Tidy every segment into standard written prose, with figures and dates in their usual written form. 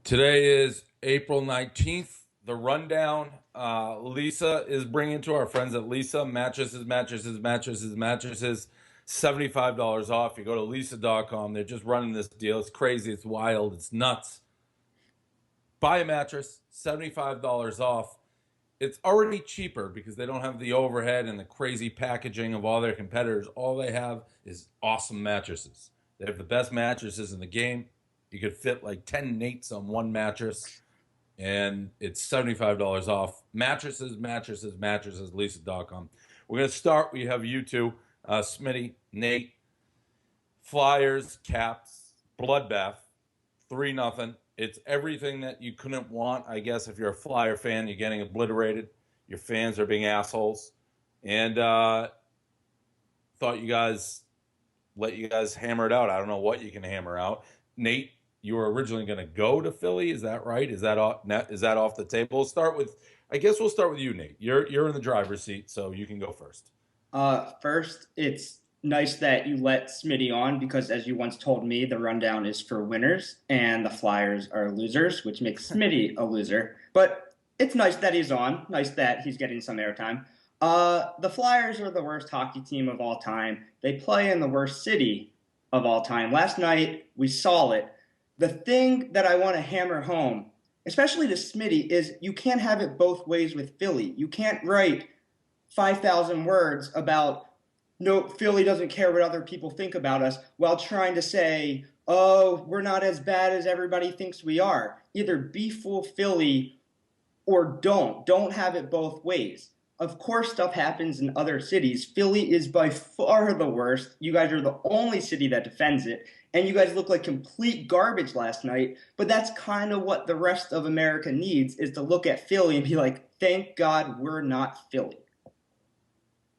Today is April 19th. The rundown Lisa is bringing to our friends at Lisa. Mattresses. $75 off. You go to lisa.com. They're just running this deal. It's crazy. It's wild. It's nuts. Buy a mattress, $75 off. It's already cheaper because they don't have the overhead and the crazy packaging of all their competitors. All they have is awesome mattresses. They have the best mattresses in the game. You could fit like 10 Nates on one mattress, and it's $75 off. Mattresses, Lisa.com. We're going to start. We have you two, Smitty, Nate, Flyers, Caps, Bloodbath, 3-0. It's everything that you couldn't want. I guess if you're a Flyer fan, you're getting obliterated. Your fans are being assholes. And thought you guys, let you guys hammer it out. I don't know what you can hammer out. Nate, you were originally going to go to Philly. Is that right? Is that off the table? We'll start with you, Nate. You're in the driver's seat, so you can go first. First, it's nice that you let Smitty on because, as you once told me, the rundown is for winners and the Flyers are losers, which makes Smitty a loser. But it's nice that he's on. Nice that he's getting some airtime. The Flyers are the worst hockey team of all time. They play in the worst city of all time. Last night, we saw it. The thing that I want to hammer home, especially to Smitty, is you can't have it both ways with Philly. You can't write 5,000 words about, no, Philly doesn't care what other people think about us, while trying to say, oh, we're not as bad as everybody thinks we are. Either be full Philly or don't. Don't have it both ways. Of course, stuff happens in other cities. Philly is by far the worst. You guys are the only city that defends it. And you guys look like complete garbage last night. But that's kind of what the rest of America needs, is to look at Philly and be like, thank God we're not Philly.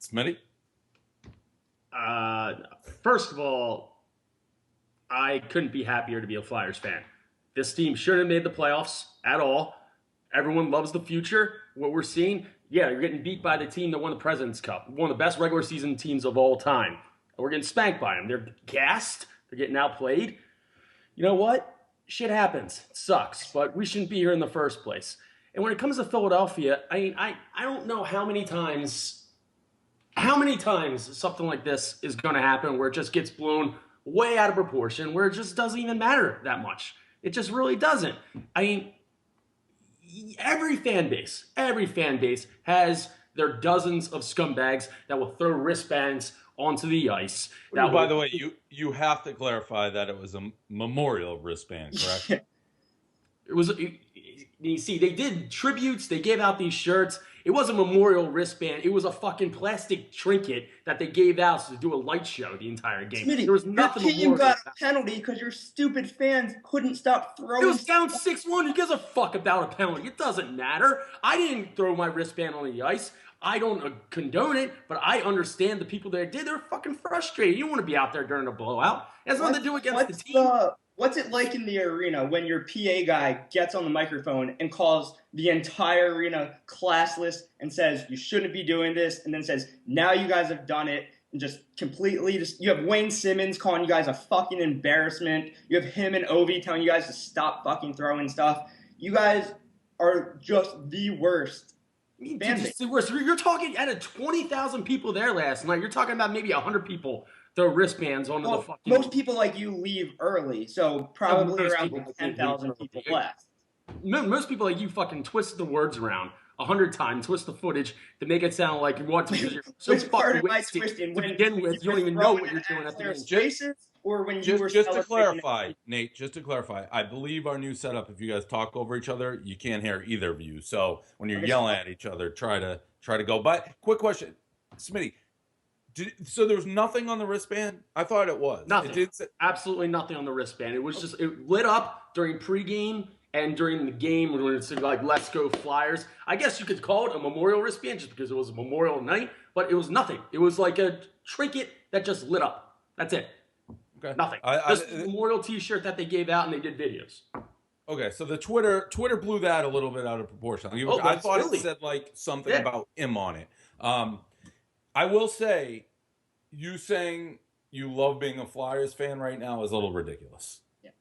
Smitty? First of all, I couldn't be happier to be a Flyers fan. This team shouldn't have made the playoffs at all. Everyone loves the future. What we're seeing, yeah, you're getting beat by the team that won the President's Cup, one of the best regular season teams of all time. We're getting spanked by them. They're gassed. They're getting outplayed. You know what? Shit happens. It sucks, but we shouldn't be here in the first place. And when it comes to Philadelphia, I don't know how many times something like this is going to happen where it just gets blown way out of proportion, where it just doesn't even matter that much. It just really doesn't. I mean, every fan base has their dozens of scumbags that will throw wristbands onto the ice. By the way, you have to clarify that it was a memorial wristband, correct? You see, they did tributes. They gave out these shirts. It was a memorial wristband. It was a fucking plastic trinket that they gave out to do a light show the entire game. Smitty, there was nothing. Your team got a penalty because your stupid fans couldn't stop throwing. It was down 6-1. Who gives a fuck about a penalty? It doesn't matter. I didn't throw my wristband on the ice. I don't condone it, but I understand the people that did. They're fucking frustrated. You don't want to be out there during a blowout. It has nothing to do against the team. What's it like in the arena when your PA guy gets on the microphone and calls the entire arena classless and says, you shouldn't be doing this, and then says, now you guys have done it, and just completely you have Wayne Simmons calling you guys a fucking embarrassment. You have him and Ovi telling you guys to stop fucking throwing stuff. You guys are just the worst. You're talking out of 20,000 people there last night. You're talking about maybe 100 people throw wristbands onto the fucking... Most people like you leave early, so probably around 10,000 people left. Most people like you fucking twist the words around 100 times, twist the footage to make it sound like you want to. You're so Which part fucking am I twisting? to begin with, you don't even know what you're doing at the end. Or when you were just to clarify, Nate, I believe our new setup, if you guys talk over each other, you can't hear either of you. So when you're yelling at each other, try to go. But quick question, Smitty. So there was nothing on the wristband? I thought it was. Nothing. Absolutely nothing on the wristband. It was just, it lit up during pregame and during the game when it's like, let's go Flyers. I guess you could call it a memorial wristband just because it was a memorial night, but it was nothing. It was like a trinket that just lit up. That's it. Okay. Nothing. Just a memorial t-shirt that they gave out and they did videos. Okay, so the Twitter blew that a little bit out of proportion. I thought it said like something about him on it. I will say, you saying you love being a Flyers fan right now is a little ridiculous. Yeah.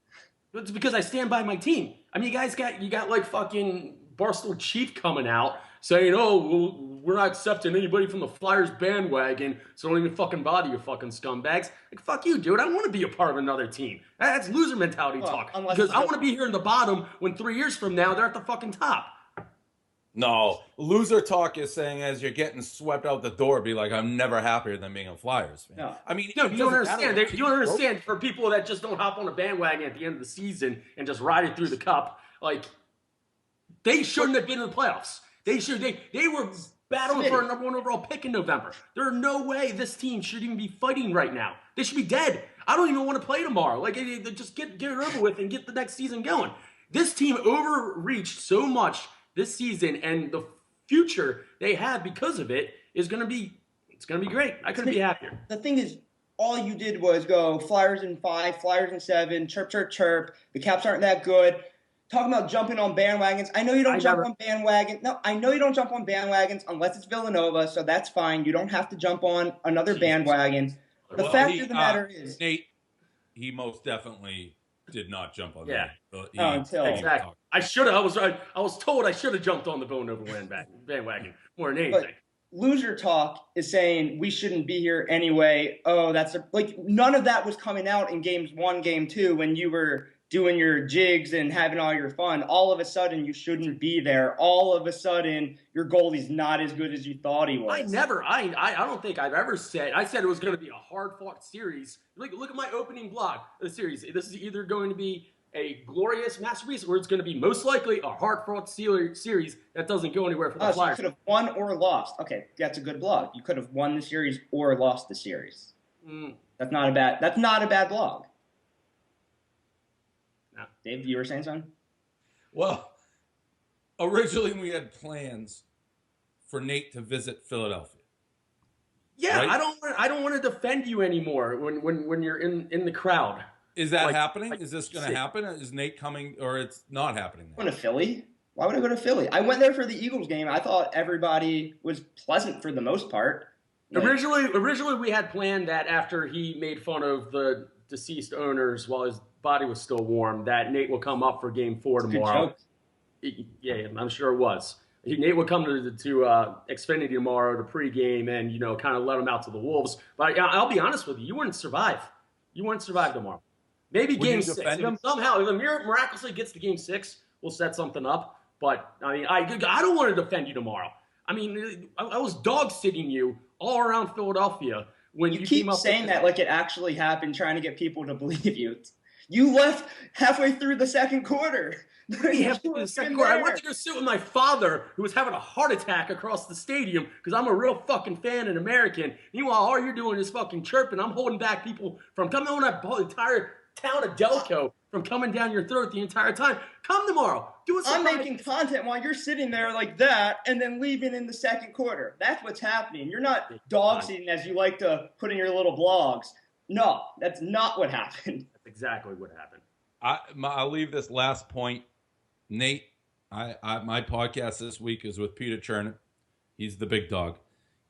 It's because I stand by my team. I mean, you got like fucking Barstool Chief coming out saying, "Oh, well, we're not accepting anybody from the Flyers bandwagon, so don't even fucking bother, you fucking scumbags." Like, fuck you, dude. I don't want to be a part of another team. That's loser mentality talk. Because I want to be here in the bottom when 3 years from now they're at the fucking top. No, loser talk is saying as you're getting swept out the door, be like, I'm never happier than being a Flyers fan. No. I mean, No, you don't understand. You don't understand for people that just don't hop on a bandwagon at the end of the season and just ride it through the cup. Like, they shouldn't have been in the playoffs. They were battling for a number 1 overall pick in November. There are no way this team should even be fighting right now. They should be dead. I don't even want to play tomorrow. Like, just get it over with and get the next season going. This team overreached so much this season, and the future they have because of it is going to be great. I couldn't be happier. The thing is, all you did was go Flyers in 5, Flyers in 7, chirp, chirp, chirp. The Caps aren't that good. Talking about jumping on bandwagons. I know you don't jump on bandwagons. No, I know you don't jump on bandwagons unless it's Villanova, so that's fine. You don't have to jump on another bandwagon. The fact of the matter is, Nate, he most definitely did not jump on Yeah. that. Exactly. I should have. I was told I should have jumped on the Villanova bandwagon more than anything. But loser talk is saying we shouldn't be here anyway. Oh, none of that was coming out in games 1, game 2 when you were doing your jigs and having all your fun. All of a sudden, you shouldn't be there. All of a sudden, your goalie's not as good as you thought he was. I don't think I've ever said. I said it was going to be a hard-fought series. Look at my opening blog of the series. This is either going to be a glorious masterpiece or it's going to be most likely a hard-fought series that doesn't go anywhere for the Flyers. So you could have won or lost. Okay, that's a good blog. You could have won the series or lost the series. That's not a bad blog. No. Dave, you were saying something? Well, originally we had plans for Nate to visit Philadelphia. Yeah, right? I don't want to defend you anymore when you're in the crowd. Is that happening? Is this going to happen? Is Nate coming, or it's not happening now? Going to Philly? Why would I go to Philly? I went there for the Eagles game. I thought everybody was pleasant for the most part. Originally, we had planned that after he made fun of the deceased owners while his body was still warm, that Nate will come up for Game 4 tomorrow. Yeah, I'm sure it was. Nate would come to Xfinity tomorrow to pregame and kind of let him out to the Wolves. But I'll be honest with you, you wouldn't survive. You wouldn't survive tomorrow. Maybe Game 6. Somehow, if Amir miraculously gets to Game 6, we'll set something up. But I mean, I don't want to defend you tomorrow. I mean, I was dog sitting you all around Philadelphia when you keep came up saying that like it actually happened, trying to get people to believe you. You left halfway through the second quarter. I went to go sit with my father, who was having a heart attack across the stadium because I'm a real fucking fan and American. Meanwhile, all you're doing is fucking chirping. I'm holding back people from coming on that entire town of Delco from coming down your throat the entire time. Come tomorrow. Do it. I'm making content while you're sitting there like that and then leaving in the second quarter. That's what's happening. You're not dog sitting as you like to put in your little blogs. No, that's not what happened. That's exactly what happened. I'll leave this last point. Nate, my podcast this week is with Peter Chernin. He's the big dog.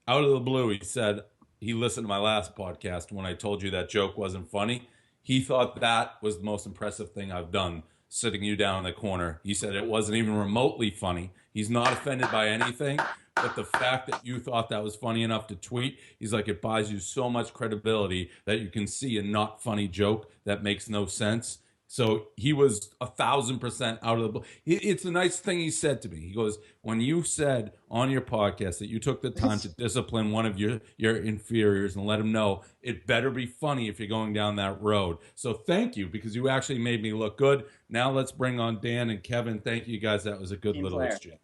Out of the blue, he said he listened to my last podcast when I told you that joke wasn't funny. He thought that was the most impressive thing I've done, sitting you down in the corner. He said it wasn't even remotely funny. He's not offended by anything, but the fact that you thought that was funny enough to tweet, he's like, it buys you so much credibility that you can see a not funny joke that makes no sense. So he was 1,000% out of the blue. It's a nice thing he said to me. He goes, when you said on your podcast that you took the time to discipline one of your inferiors and let him know it better be funny if you're going down that road. So thank you, because you actually made me look good. Now let's bring on Dan and Kevin. Thank you guys. That was a good little exchange.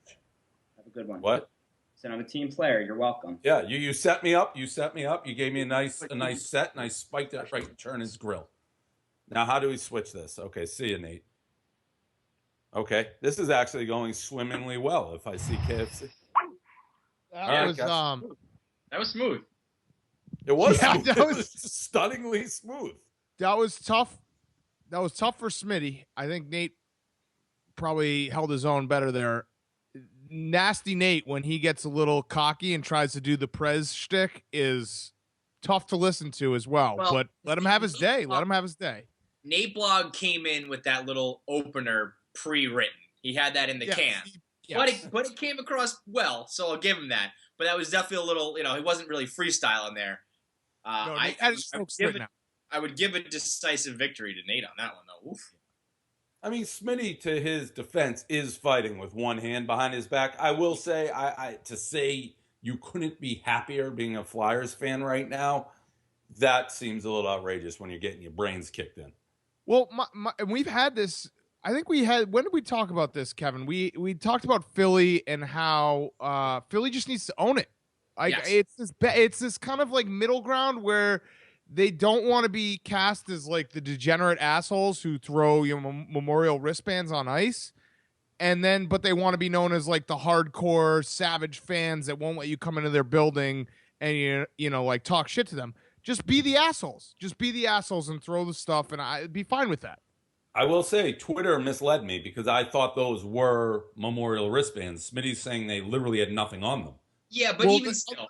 Have a good one. What? Said I'm a team player. You're welcome. Yeah, you set me up. You set me up. You gave me a nice set, and I spiked it right in Chernan's grill. Now, how do we switch this? Okay, see you, Nate. Okay, this is actually going swimmingly well if I see KFC. That was smooth. It was, yeah, smooth. It was stunningly smooth. That was tough. That was tough for Smitty. I think Nate probably held his own better there. Nasty Nate, when he gets a little cocky and tries to do the Prez shtick, is tough to listen to as well. But let him have his day. Let him have his day. Nate Blogg came in with that little opener pre-written. He had that in the can. Yes. But it came across well, so I'll give him that. But that was definitely a little, he wasn't really freestyling there. No, Nate had his strokes written out. I would give a decisive victory to Nate on that one, though. Oof. I mean, Smitty, to his defense, is fighting with one hand behind his back. I will say, to say you couldn't be happier being a Flyers fan right now, that seems a little outrageous when you're getting your brains kicked in. Well, and we've had this. I think we had. When did we talk about this, Kevin? We talked about Philly and how Philly just needs to own it. Like it's this kind of like middle ground where they don't want to be cast as like the degenerate assholes who throw memorial wristbands on ice, but they want to be known as like the hardcore savage fans that won't let you come into their building and like talk shit to them. Just be the assholes. Just be the assholes and throw the stuff, and I'd be fine with that. I will say Twitter misled me because I thought those were memorial wristbands. Smitty's saying they literally had nothing on them. Yeah, but even still,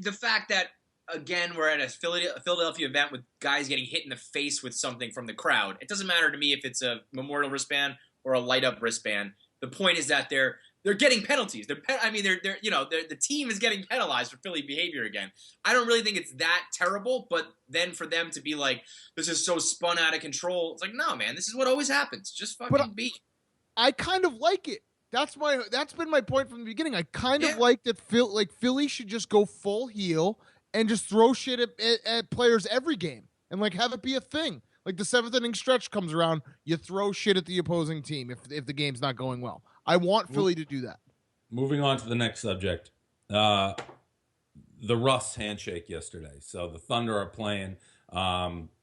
the fact that, again, we're at a Philadelphia event with guys getting hit in the face with something from the crowd. It doesn't matter to me if it's a memorial wristband or a light-up wristband. The point is that they're getting penalties. The team is getting penalized for Philly behavior again. I don't really think it's that terrible, but then for them to be like, this is so spun out of control, it's like, no, man, this is what always happens. Just fucking be. I kind of like it. That's been my point from the beginning. I kind of like that. Philly should just go full heel and just throw shit at players every game and like have it be a thing. Like the 7th inning stretch comes around, you throw shit at the opposing team if the game's not going well. I want Philly to do that. Moving on to the next subject. The Russ handshake yesterday. So the Thunder are playing.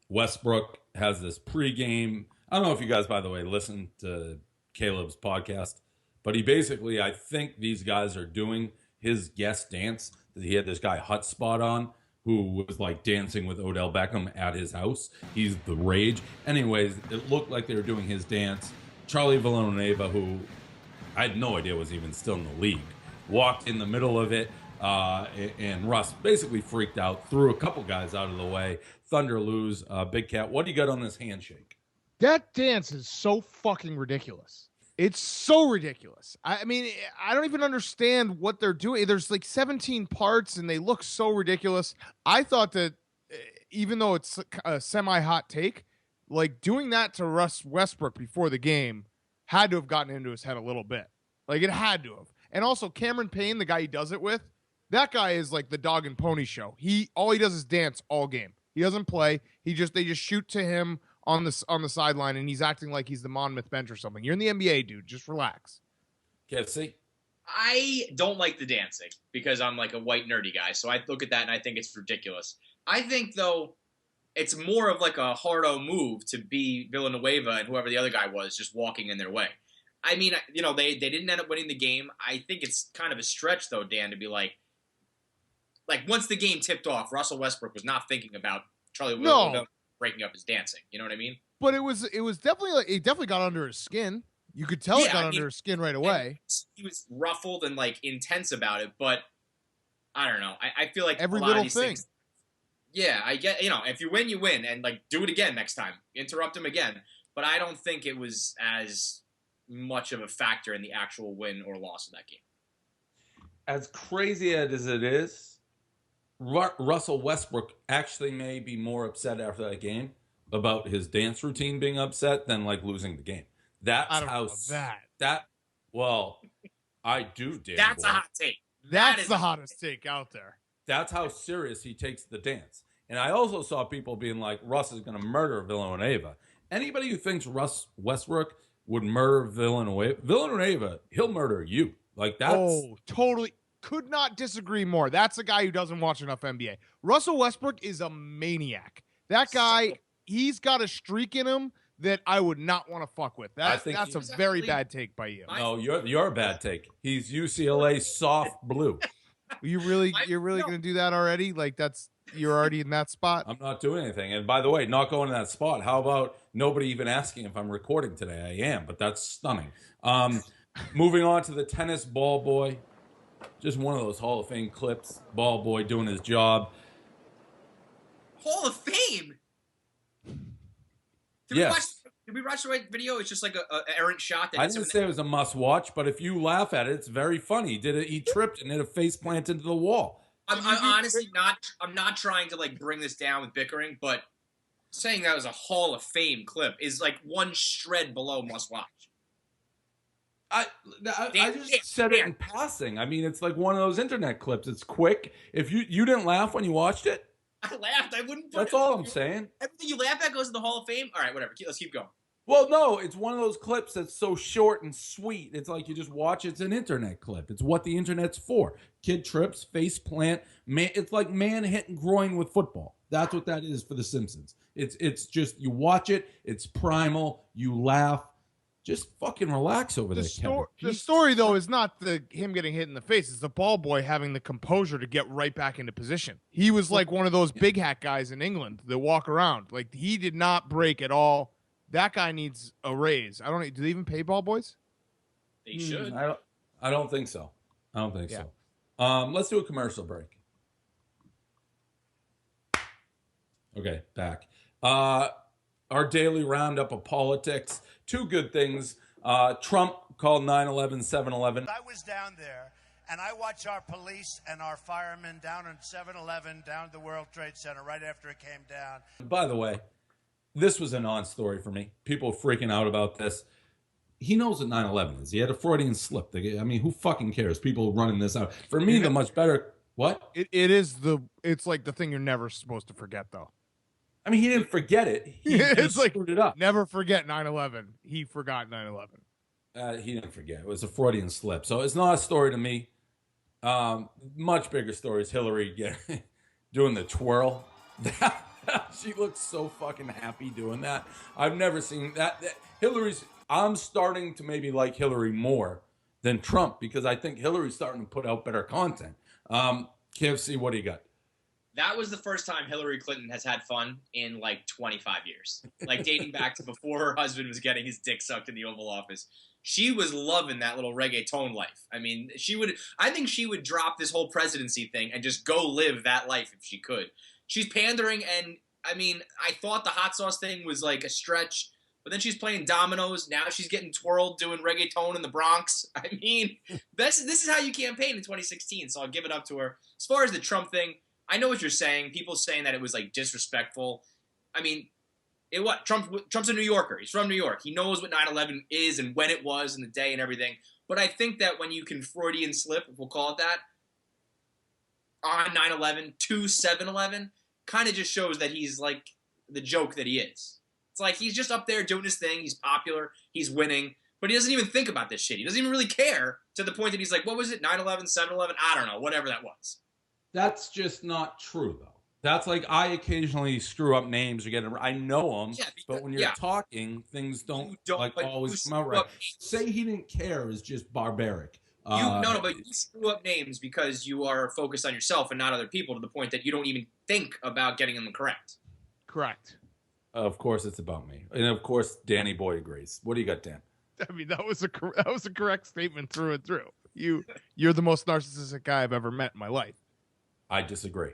Westbrook has this pregame. I don't know if you guys, by the way, listen to Caleb's podcast, but he basically, I think these guys are doing his guest dance. He had this guy Hutspot on who was like dancing with Odell Beckham at his house. He's the rage. Anyways, it looked like they were doing his dance. Charlie Villanueva, who I had no idea was even still in the league, walked in the middle of it, and Russ basically freaked out, threw a couple guys out of the way. Thunder lose. Big Cat, what do you got on this handshake? That dance is so fucking ridiculous. It's so ridiculous. I mean, I don't even understand what they're doing. There's like 17 parts, and they look so ridiculous. I thought that even though it's a semi-hot take, like doing that to Russ Westbrook before the game had to have gotten into his head a little bit. Like it had to have. And also Cameron Payne, the guy he does it with, that guy is like the dog and pony show. All he does is dance all game. He doesn't play. They just shoot to him on the sideline, and he's acting like he's the Monmouth bench or something. You're in the NBA, dude. Just relax. KFC. I don't like the dancing because I'm like a white nerdy guy, so I look at that and I think it's ridiculous. I think, though, it's more of like a hardo move to be Villanueva and whoever the other guy was just walking in their way. I mean, they didn't end up winning the game. I think it's kind of a stretch, though, Dan, to be like once the game tipped off, Russell Westbrook was not thinking about Charlie Villanueva breaking up his dancing. You know what I mean? But it was definitely like it definitely got under his skin. You could tell it got under his skin right away. He was ruffled and like intense about it, but I don't know. I feel like every a lot little of these thing. Things, yeah, I get. If you win, you win, and like do it again next time. Interrupt him again. But I don't think it was as much of a factor in the actual win or loss of that game. As crazy as it is, Russell Westbrook actually may be more upset after that game about his dance routine being upset than like losing the game. Well, I do, Dan. That's a hot take. That's the hottest take out there. That's how serious he takes the dance. And I also saw people being like, Russ is going to murder Villanueva. Anybody who thinks Russ Westbrook would murder Villanueva, he'll murder you. Like that's... Oh, totally. Could not disagree more. That's a guy who doesn't watch enough NBA. Russell Westbrook is a maniac. That guy, he's got a streak in him that I would not want to fuck with. That's a very bad take by you. No, you're a bad take. He's UCLA soft blue. You're really going to do that already? Like you're already in that spot? I'm not doing anything. And by the way, not going to that spot. How about nobody even asking if I'm recording today? I am, but that's stunning. Moving on to the tennis ball boy. Just one of those Hall of Fame clips. Ball boy doing his job. Hall of Fame? Did we watch the right video? It's just like a errant shot. That I didn't say it was a must watch, but if you laugh at it, it's very funny. He tripped and did a face plant into the wall. I'm honestly not. I'm not trying to like bring this down with bickering, but saying that was a Hall of Fame clip is like one shred below must watch. I just said it in passing. I mean, it's like one of those internet clips. It's quick. If you didn't laugh when you watched it, I laughed. I wouldn't. That's all I'm saying. Everything you laugh at goes to the Hall of Fame. All right, whatever. Let's keep going. Well, no, it's one of those clips that's so short and sweet. It's like you just watch. It's an internet clip. It's what the internet's for. Kid trips, face plant. Man, it's like man hitting groin with football. That's what that is for The Simpsons. It's just you watch it. It's primal. You laugh. Just fucking relax over there, Kevin. The story, though, is not him getting hit in the face. It's the ball boy having the composure to get right back into position. He was like one of those big hat guys in England that walk around. Like, he did not break at all. That guy needs a raise. I don't know. Do they even pay ball boys? They should. I don't think so. So. Let's do a commercial break. Okay, back. Our daily roundup of politics. Two good things. Trump called 9/11 7/11. I was down there, and I watched our police and our firemen down in 7/11, down at the World Trade Center right after it came down. By the way, this was a non-story for me. People freaking out about this. He knows what 9/11 is. He had a Freudian slip. I mean, who fucking cares? People running this out. For me, the much better... What? It's like the thing you're never supposed to forget, though. I mean, he didn't forget it. He it's like screwed it up. Never forget 9/11. He forgot 9/11. He didn't forget. It was a Freudian slip. So it's not a story to me. Much bigger story is Hillary doing the twirl. She looks so fucking happy doing that. I've never seen that. I'm starting to maybe like Hillary more than Trump because I think Hillary's starting to put out better content. KFC, what do you got? That was the first time Hillary Clinton has had fun in like 25 years. Like dating back to before her husband was getting his dick sucked in the Oval Office. She was loving that little reggaeton life. I mean, I think she would drop this whole presidency thing and just go live that life if she could. She's pandering, and I mean, I thought the hot sauce thing was like a stretch, but then she's playing dominoes. Now she's getting twirled doing reggaeton in the Bronx. I mean, this is how you campaign in 2016, so I'll give it up to her. As far as the Trump thing, I know what you're saying. People saying that it was like disrespectful. I mean, Trump's a New Yorker. He's from New York. He knows what 9/11 is and when it was and the day and everything. But I think that when you can Freudian slip, if we'll call it that, on 9/11 to 7/11, kind of just shows that he's like the joke that he is. It's like he's just up there doing his thing. He's popular. He's winning. But he doesn't even think about this shit. He doesn't even really care to the point that he's like, what was it, 9/11, 7/11? I don't know, whatever that was. That's just not true, though. That's like I occasionally screw up names or I know them, but when you're talking, things don't always come out right. Say he didn't care is just barbaric. But you screw up names because you are focused on yourself and not other people to the point that you don't even think about getting them correct. Correct. Of course, it's about me, and of course, Danny Boy agrees. What do you got, Dan? I mean, that was a correct statement through and through. You're the most narcissistic guy I've ever met in my life. I disagree.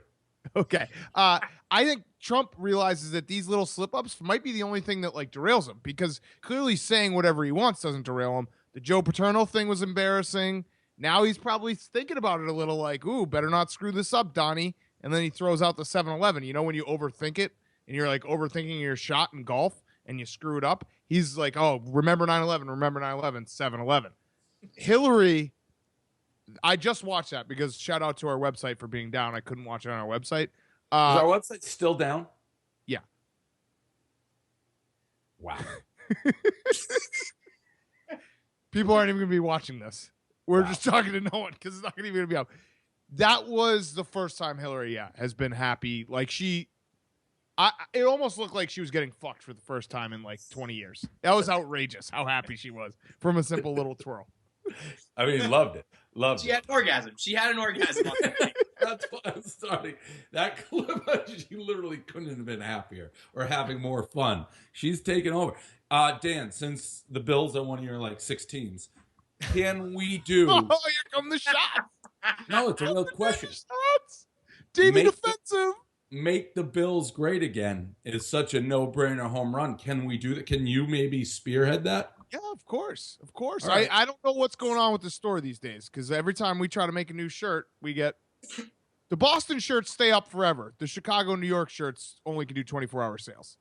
Okay. I think Trump realizes that these little slip-ups might be the only thing that like derails him, because clearly saying whatever he wants doesn't derail him. The Joe Paterno thing was embarrassing. Now he's probably thinking about it a little like, ooh, better not screw this up, Donnie. And then he throws out the 7-Eleven. You know, when you overthink it and you're like overthinking your shot in golf and you screw it up, he's like, oh, remember 9/11, remember 9/11, 7-Eleven. Hillary... I just watched that because shout out to our website for being down. I couldn't watch it on our website. Is our website still down? Yeah. Wow. People aren't even going to be watching this. We're just talking to no one because it's not even going to be up. That was the first time Hillary, has been happy. Like it almost looked like she was getting fucked for the first time in like 20 years. That was outrageous how happy she was from a simple little twirl. I mean, loved it. She had an orgasm. She had an orgasm on that thing. That's why I'm starting. That clip, she literally couldn't have been happier or having more fun. She's taken over. Dan, since the Bills are one of your like 16s, can we do... Oh, here come the shots. No, it's a real question. Davey defensive. make the Bills great again is such a no-brainer home run. Can we do that? Can you maybe spearhead that? Yeah, of course. Of course. All right. I don't know what's going on with the store these days because every time we try to make a new shirt, we get the Boston shirts stay up forever. The Chicago, New York shirts only can do 24-hour sales.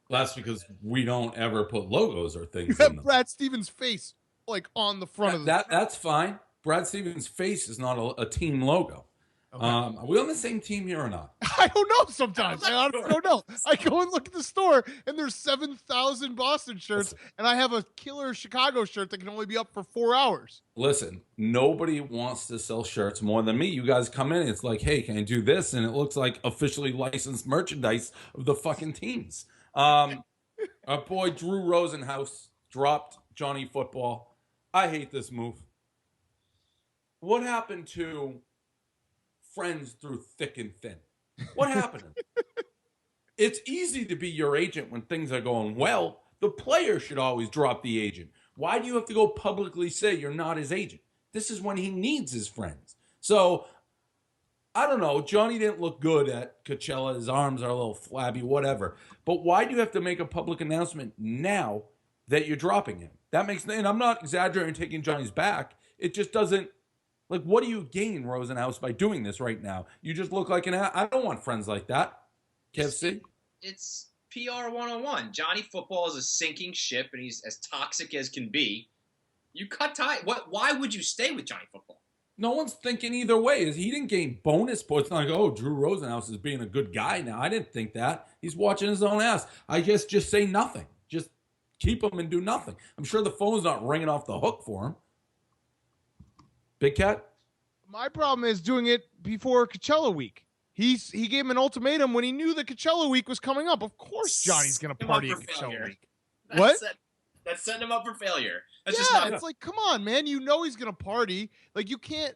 That's because we don't ever put logos or things in them. Brad Stevens' face like on the front of the That's fine. Brad Stevens' face is not a team logo. Okay. Are we on the same team here or not? I don't know sometimes. I honestly don't know. I go and look at the store and there's 7,000 Boston shirts and I have a killer Chicago shirt that can only be up for 4 hours. Listen, nobody wants to sell shirts more than me. You guys come in, it's like, hey, can I do this? And it looks like officially licensed merchandise of the fucking teams. Our boy Drew Rosenhaus dropped Johnny Football. I hate this move. What happened to friends through thick and thin? What happened? It's easy to be your agent when things are going well. The player should always drop the agent. Why do you have to go publicly say you're not his agent? This is when he needs his friends. So, I don't know. Johnny didn't look good at Coachella. His arms are a little flabby, whatever. But why do you have to make a public announcement now that you're dropping him? That makes, and I'm not exaggerating taking Johnny's back. It just doesn't, like, what do you gain, Rosenhaus, by doing this right now? You just look like I don't want friends like that. KFC? It's PR 101. Johnny Football is a sinking ship, and he's as toxic as can be. You cut ties. Why would you stay with Johnny Football? No one's thinking either way. He didn't gain bonus points. It's not like, oh, Drew Rosenhaus is being a good guy now. I didn't think that. He's watching his own ass. I guess just say nothing. Just keep him and do nothing. I'm sure the phone's not ringing off the hook for him. Big Cat? My problem is doing it before Coachella week. He gave him an ultimatum when he knew that Coachella week was coming up. Of course Johnny's going to party at Coachella week. What? That's setting him up for failure. That's yeah, just not. It's like, come on, man. You know he's going to party. Like, you can't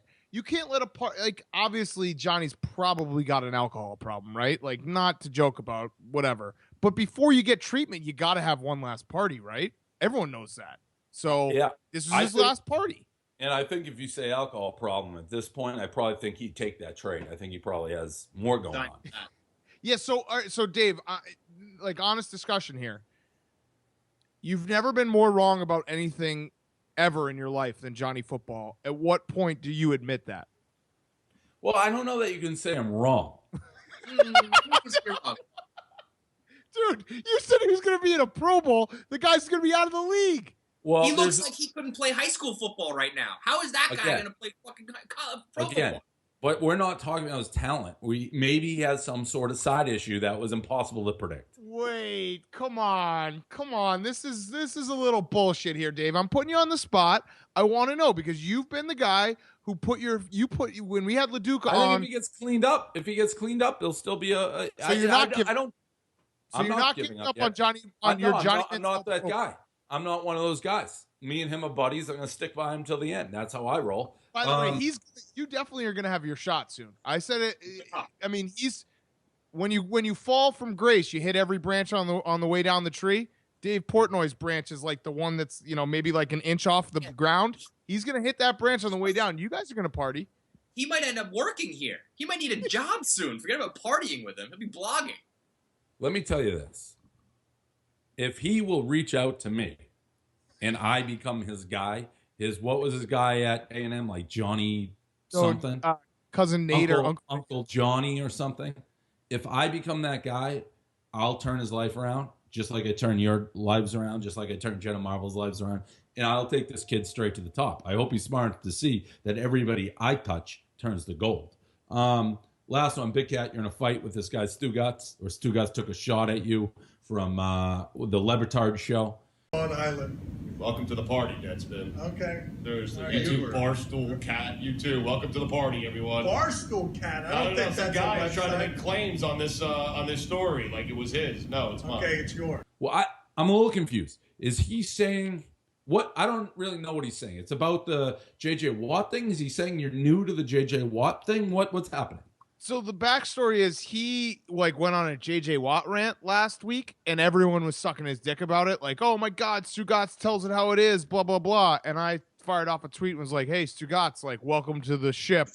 let a party. Like, obviously Johnny's probably got an alcohol problem, right? Like, not to joke about, whatever. But before you get treatment, you got to have one last party, right? Everyone knows that. So yeah, this was his last party. And I think if you say alcohol problem at this point, I probably think he'd take that trade. I think he probably has more going on. Yeah. So, all right, so Dave, like, honest discussion here. You've never been more wrong about anything ever in your life than Johnny Football. At what point do you admit that? Well, I don't know that you can say I'm wrong. Dude, you said he was going to be in a Pro Bowl. The guy's going to be out of the league. Well, he looks like he couldn't play high school football right now. How is that guy going to play fucking pro football? But we're not talking about his talent. Maybe he has some sort of side issue that was impossible to predict. Wait, come on. This is a little bullshit here, Dave. I'm putting you on the spot. I want to know because you've been the guy who when we had LaDuca on. I think if he gets cleaned up, there'll still be a. So you're not giving up on Johnny Johnny. I'm not that guy. I'm not one of those guys. Me and him are buddies. I'm going to stick by him till the end. That's how I roll. By the way, you definitely are going to have your shot soon. I said it. I mean, when you fall from grace, you hit every branch on the way down the tree. Dave Portnoy's branch is like the one that's, maybe like an inch off the ground. He's going to hit that branch on the way down. You guys are going to party. He might end up working here. He might need a job soon. Forget about partying with him. He'll be blogging. Let me tell you this. If he will reach out to me and I become his guy, what was his guy at A&M, like Johnny something? Cousin Nate or Uncle Johnny or something. If I become that guy, I'll turn his life around, just like I turn your lives around, just like I turn Jenna Marvel's lives around, and I'll take this kid straight to the top. I hope he's smart enough to see that everybody I touch turns to gold. Last one, Big Cat, you're in a fight with this guy Stugatz, or Stugatz took a shot at you from the Lebertard show. On Island. Welcome to the party, Deadspin. Okay. There's the Right, YouTube Barstool Cat. You too. Welcome to the party, everyone. Barstool Cat. I don't think some that's guy a trying to website. make claims on this story like it was his. No, it's mine. Okay, it's yours. Well, I'm a little confused. Is he saying what? I don't really know what he's saying. It's about the J.J. Watt thing. Is he saying you're new to the J.J. Watt thing? What's happening? So the backstory is he went on a JJ Watt rant last week and everyone was sucking his dick about it. Like, oh my God, Stugatz tells it how it is, blah, blah, blah. And I fired off a tweet and was like, hey, Stugatz, welcome to the ship.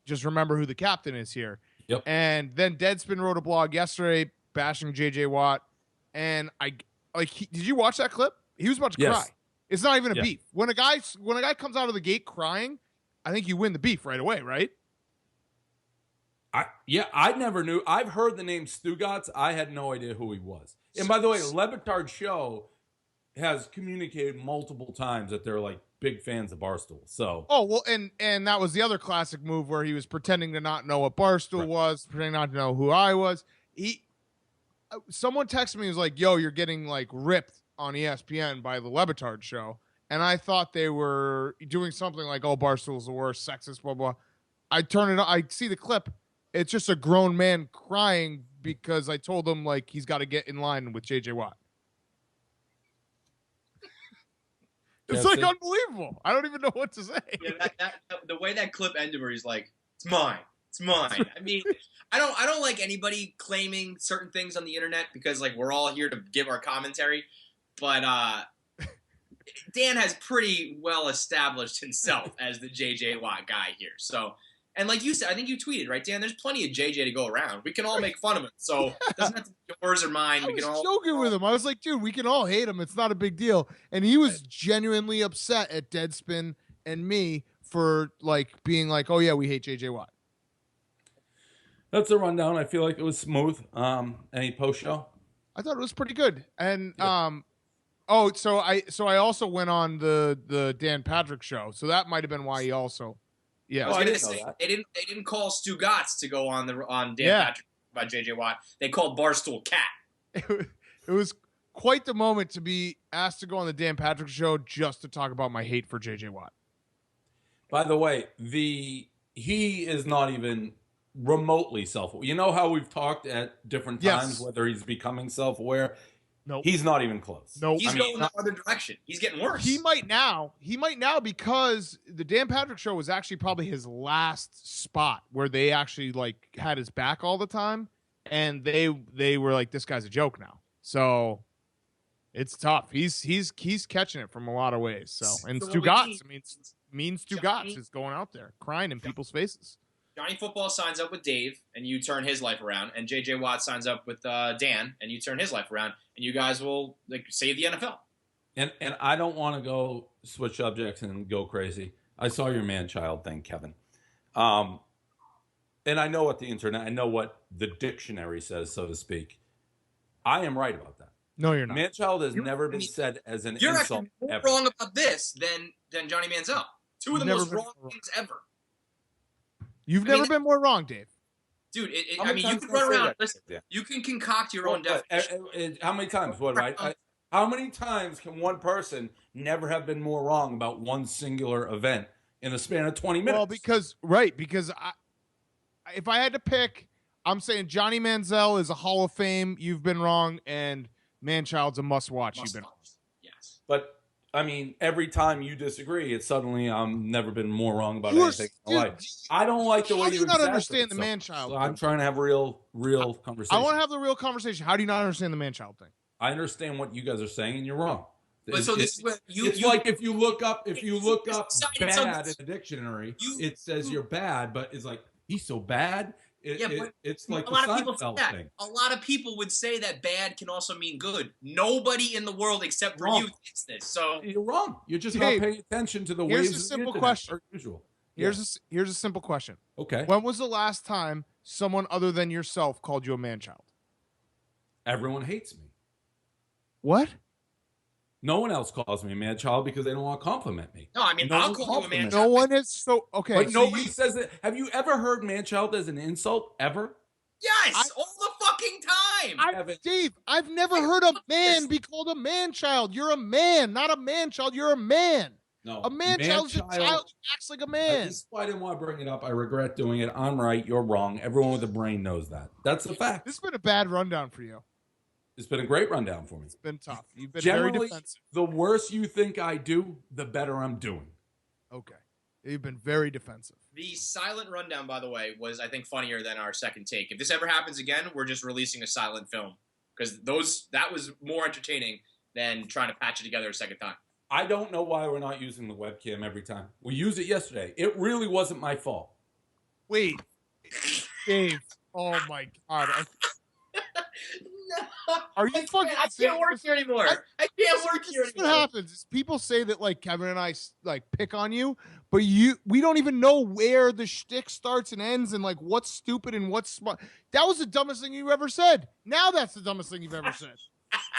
Just remember who the captain is here. Yep. And then Deadspin wrote a blog yesterday bashing JJ Watt. And did you watch that clip? He was about to cry. It's not even a beef. When a guy comes out of the gate crying, I think you win the beef right away, right? I never knew. I've heard the name Stugatz. I had no idea who he was. And by the way, Lebitard Show has communicated multiple times that they're like big fans of Barstool. So and that was the other classic move where he was pretending to not know what Barstool was, pretending not to know who I was. Someone texted me, was like, "Yo, you're getting like ripped on ESPN by the Lebitard Show," and I thought they were doing something like, "Oh, Barstool's the worst, sexist, blah blah." I turn it on, I see the clip. It's just a grown man crying because I told him like he's got to get in line with JJ Watt. It's like unbelievable. I don't even know what to say. Yeah, the way that clip ended, where he's like, "It's mine, it's mine." I mean, I don't like anybody claiming certain things on the internet because like we're all here to give our commentary, but Dan has pretty well established himself as the JJ Watt guy here. So, and like you said, I think you tweeted, right, Dan? There's plenty of JJ to go around. We can all make fun of him, so it doesn't have to be yours or mine. I was joking with him. I was like, dude, we can all hate him. It's not a big deal. And he was genuinely upset at Deadspin and me for like being like, oh yeah, we hate JJ Watt. That's a rundown. I feel like it was smooth. Any post show? I thought it was pretty good. And so I also went on the Dan Patrick show. So that might have been why he also I was gonna say they didn't call Stu Gatz to go on Dan Patrick by JJ Watt. They called Barstool Cat. It was quite the moment to be asked to go on the Dan Patrick show just to talk about my hate for JJ Watt. By the way, he is not even remotely self-aware. You know how we've talked at different times whether he's becoming self-aware? Nope. He's not even close. Nope. He's going the other direction. He's getting worse. He might now because the Dan Patrick show was actually probably his last spot where they actually like had his back all the time, and they were like, this guy's a joke now. So it's tough. He's catching it from a lot of ways. So Stu Gatz, mean Stu Gatz is going out there crying in people's faces. Johnny Football signs up with Dave, and you turn his life around. And JJ Watt signs up with Dan, and you turn his life around. And you guys will like save the NFL. And I don't want to go switch subjects and go crazy. I saw your man-child thing, Kevin. And I know what the internet, I know what the dictionary says, so to speak. I am right about that. No, you're not. Man-child has never been said as an You're insult actually more ever. wrong about this than Johnny Manziel. Two of the most wrong things ever. You've never been more wrong, Dave. Dude, you can run around. Listen, you can concoct your own definition. How many times? How many times can one person never have been more wrong about one singular event in the span of 20 minutes? Well, because if I had to pick, I'm saying Johnny Manziel is a Hall of Fame. You've been wrong, and Man-Child's a must-watch. You've been wrong. Yes, but I mean, every time you disagree, it's suddenly never been more wrong about anything in my life. I don't like the way you not understand the Man-Child. So I'm trying to have a real conversation. I want to have the real conversation. How do you not understand the Man-Child thing? I understand what you guys are saying, and you're wrong. But so this is what it's like if you look up bad in the dictionary, it says you're bad, but it's like he's so bad. It's like a lot of people say that. A lot of people would say that bad can also mean good. Nobody in the world except for you thinks this. So you're wrong. You're just not paying attention to the waves. Here's a simple question. Here's a simple question. Okay. When was the last time someone other than yourself called you a man-child? Everyone hates me. What? No one else calls me a man-child because they don't want to compliment me. No, I mean, I'll call you a man-child. No one is so okay. But nobody says that. Have you ever heard man-child as an insult ever? Yes, all the fucking time. Dave, I've never heard a man be called a man-child. You're a man, not a man-child. You're a man. No, a man-child is a child who acts like a man. That's why I didn't want to bring it up. I regret doing it. I'm right. You're wrong. Everyone with a brain knows that. That's the fact. This has been a bad rundown for you. It's been a great rundown for me. It's been tough. You've been Generally, very defensive. The worse you think I do, the better I'm doing. Okay. You've been very defensive. The silent rundown, by the way, was, I think, funnier than our second take. If this ever happens again, we're just releasing a silent film. Because that was more entertaining than trying to patch it together a second time. I don't know why we're not using the webcam every time. We used it yesterday. It really wasn't my fault. Wait. Dave. Oh my God. No, Are you fucking I can't work here anymore. I can't work here This is what anymore. happens is people say that like Kevin and I like pick on you, but we don't even know where the shtick starts and ends and like what's stupid and what's smart. That was the dumbest thing you ever said. Now that's the dumbest thing you've ever said.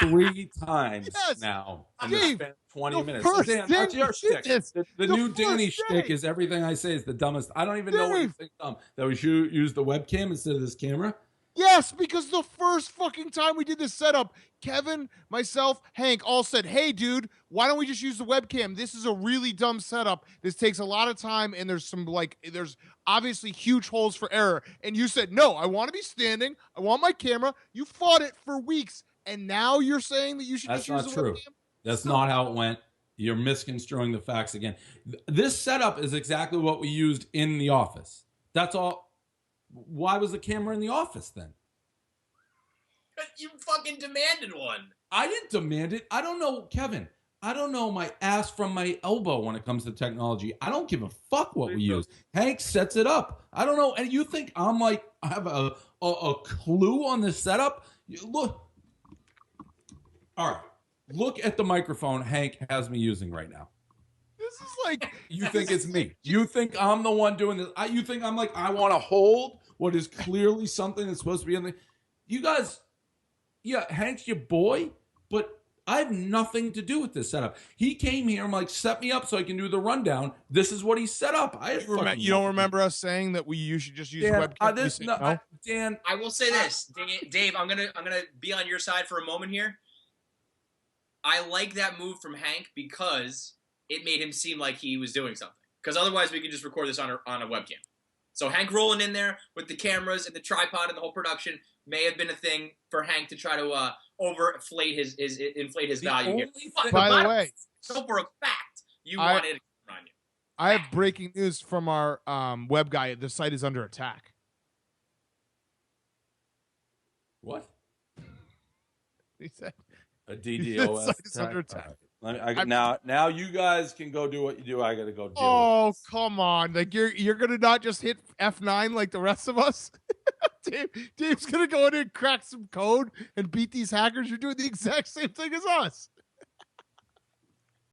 3 times Yes. now in Dave, the span of 20 the minutes. first Dan, day what's your we shtick? did this, The the new first Danny day. shtick is everything I say is the dumbest. I don't even know what you Dave. think dumb. That we should use the webcam instead of this camera. Yes, because the first fucking time we did this setup, Kevin, myself, Hank all said, "Hey, dude, why don't we just use the webcam? This is a really dumb setup. This takes a lot of time, and there's obviously huge holes for error." And you said, "No, I want to be standing. I want my camera." You fought it for weeks, and now you're saying that you should That's just use not the true. webcam? That's not how it went. You're misconstruing the facts again. This setup is exactly what we used in the office. That's all. Why was the camera in the office then? You fucking demanded one. I didn't demand it. I don't know, Kevin. I don't know my ass from my elbow when it comes to technology. I don't give a fuck what we use. Hank sets it up. I don't know. And you think I'm like, I have a clue on this setup? Look. All right. Look at the microphone Hank has me using right now. This is like You think it's me. You think I'm the one doing this. You think I'm like, I want to hold what is clearly something that's supposed to be in the. You guys, yeah, Hank's your boy, but I have nothing to do with this setup. He came here, I'm like, set me up so I can do the rundown. This is what he set up. you don't remember us saying that you should just use Dan, webcam? Dan, I will say this, Dave. I'm gonna be on your side for a moment here. I like that move from Hank because it made him seem like he was doing something. Because otherwise, we could just record this on a webcam. So Hank rolling in there with the cameras and the tripod and the whole production may have been a thing for Hank to try to overinflate his value here. By the way, so for a fact, you wanted it on you. I have breaking news from our web guy. The site is under attack. What? He said a DDoS site is under attack. Now you guys can go do what you do. I gotta go deal Oh, with this. come on. Like you're gonna not just hit F9 like the rest of us? Dave's gonna go in and crack some code and beat these hackers. You're doing the exact same thing as us.